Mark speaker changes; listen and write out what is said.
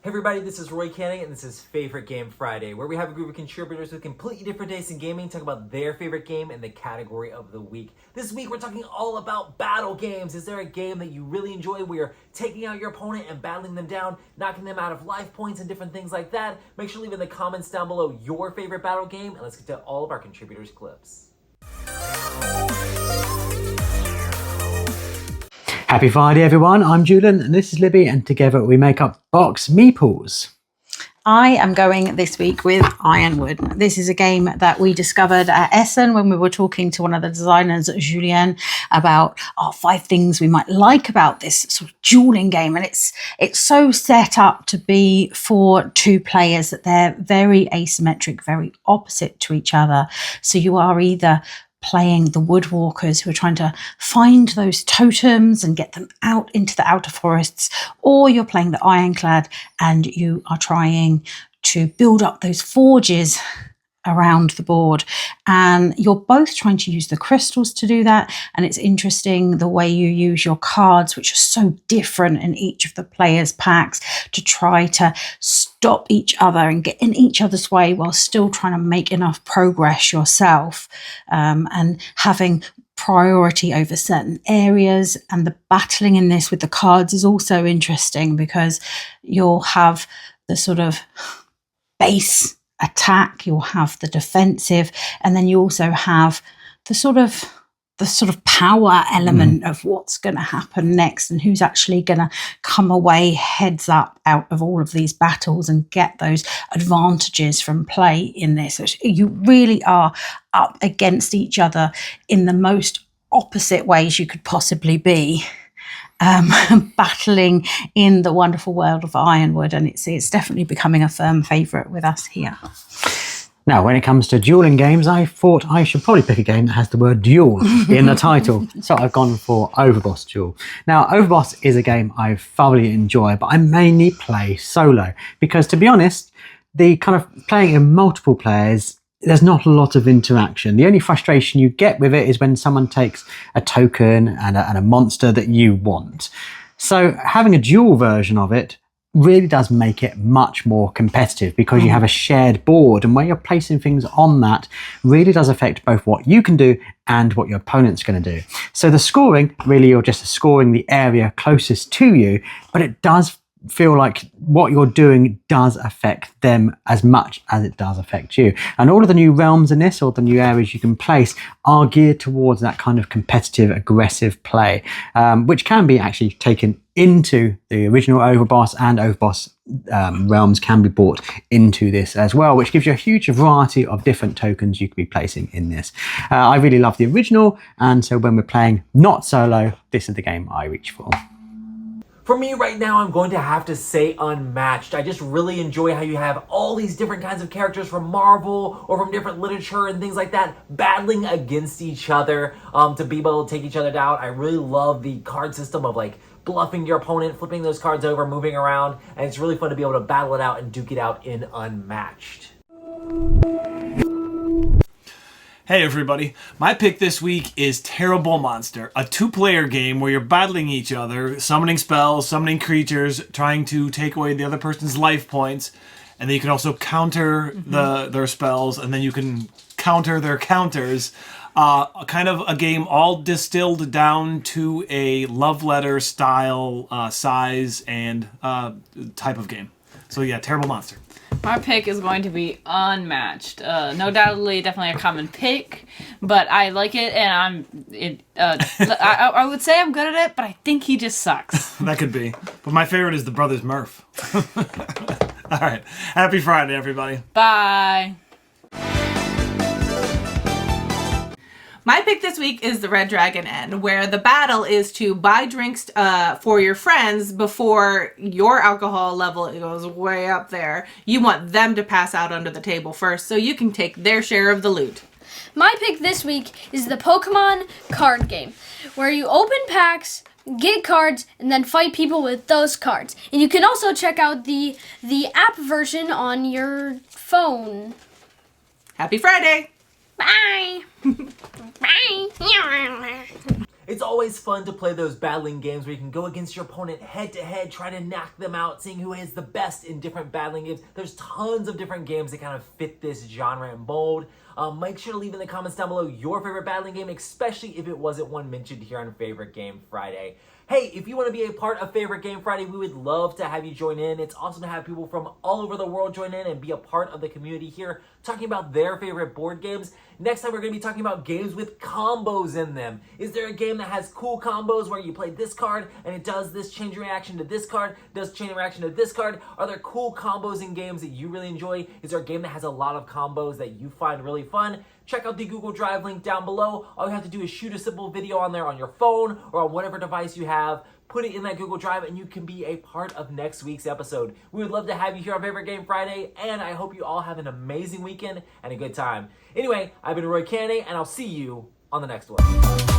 Speaker 1: Hey everybody, this is Roy Canning, and this is Favorite Game Friday, where we have a group of contributors with completely different tastes in gaming talk about their favorite game and the category of the week. This week we're talking all about battle games. Is there a game that you really enjoy where you're taking out your opponent and battling them down, knocking them out of life points and different things like that? Make sure to leave in the comments down below your favorite battle game, and let's get to all of our contributors' clips.
Speaker 2: Happy Friday, everyone. I'm Julian and this is Libby, and together we make up Box Meeples.
Speaker 3: I am going this week with Ironwood. This is a game that we discovered at Essen when we were talking to one of the designers, Julien, about 5 things we might like about this sort of dueling game. And it's so set up to be for 2 players that they're very asymmetric, very opposite to each other. So you are either playing the woodwalkers who are trying to find those totems and get them out into the outer forests, or you're playing the ironclad and you are trying to build up those forges around the board, and you're both trying to use the crystals to do that. And it's interesting the way you use your cards, which are so different in each of the players' packs, to try to stop each other and get in each other's way while still trying to make enough progress yourself, and having priority over certain areas. And the battling in this with the cards is also interesting because you'll have the sort of base attack, you'll have the defensive, and then you also have the sort of power element of what's going to happen next and who's actually going to come away heads up out of all of these battles and get those advantages from play in this. So you really are up against each other in the most opposite ways you could possibly be. Battling in the wonderful world of Ironwood, and it's definitely becoming a firm favourite with us here.
Speaker 2: Now, when it comes to dueling games, I thought I should probably pick a game that has the word duel in the title. So I've gone for Overboss Duel. Now, Overboss is a game I thoroughly enjoy, but I mainly play solo because, to be honest, the kind of playing in multiple players, there's not a lot of interaction. The only frustration you get with it is when someone takes a token and a monster that you want. So having a dual version of it really does make it much more competitive because you have a shared board, and where you're placing things on that really does affect both what you can do and what your opponent's going to do. So the scoring, really you're just scoring the area closest to you, but it does feel like what you're doing does affect them as much as it does affect you. And all of the new realms in this, or the new areas you can place, are geared towards that kind of competitive, aggressive play, which can be actually taken into the original Overboss, and Overboss realms can be brought into this as well, which gives you a huge variety of different tokens you could be placing in this. I really love the original, and so when we're playing not solo, this is the game I reach for.
Speaker 1: For me right now, I'm going to have to say Unmatched. I just really enjoy how you have all these different kinds of characters from Marvel or from different literature and things like that battling against each other to be able to take each other down. I really love the card system of like bluffing your opponent, flipping those cards over, moving around, and it's really fun to be able to battle it out and duke it out in Unmatched.
Speaker 4: Hey everybody, my pick this week is Terrible Monster, a 2-player game where you're battling each other, summoning spells, summoning creatures, trying to take away the other person's life points, and then you can also counter their spells, and then you can counter their counters. Kind of a game all distilled down to a love letter style size and type of game. So yeah, Terrible Monster.
Speaker 5: My pick is going to be Unmatched. No doubtedly, definitely a common pick, but I like it, and I would say I'm good at it, but I think he just sucks.
Speaker 4: That could be. But my favorite is the Brothers Murph. All right. Happy Friday, everybody.
Speaker 5: Bye.
Speaker 6: My pick this week is the Red Dragon Inn, where the battle is to buy drinks for your friends before your alcohol level goes way up there. You want them to pass out under the table first so you can take their share of the loot.
Speaker 7: My pick this week is the Pokemon card game, where you open packs, get cards, and then fight people with those cards. And you can also check out the app version on your phone.
Speaker 6: Happy Friday!
Speaker 7: Bye! Bye!
Speaker 1: It's always fun to play those battling games where you can go against your opponent head to head, try to knock them out, seeing who is the best in different battling games. There's tons of different games that kind of fit this genre and mold. Make sure to leave in the comments down below your favorite battling game, especially if it wasn't one mentioned here on Favorite Game Friday. Hey, if you want to be a part of Favorite Game Friday, we would love to have you join in. It's awesome to have people from all over the world join in and be a part of the community here, talking about their favorite board games. Next time, we're going to be talking about games with combos in them. Is there a game that has cool combos where you play this card and it does this chain reaction to this card, does chain reaction to this card? Are there cool combos in games that you really enjoy? Is there a game that has a lot of combos that you find really fun? Check out the Google Drive link down below. All you have to do is shoot a simple video on there on your phone or on whatever device you have. Put it in that Google Drive and you can be a part of next week's episode. We would love to have you here on Favorite Game Friday, and I hope you all have an amazing weekend and a good time. Anyway, I've been Roy Canny, and I'll see you on the next one.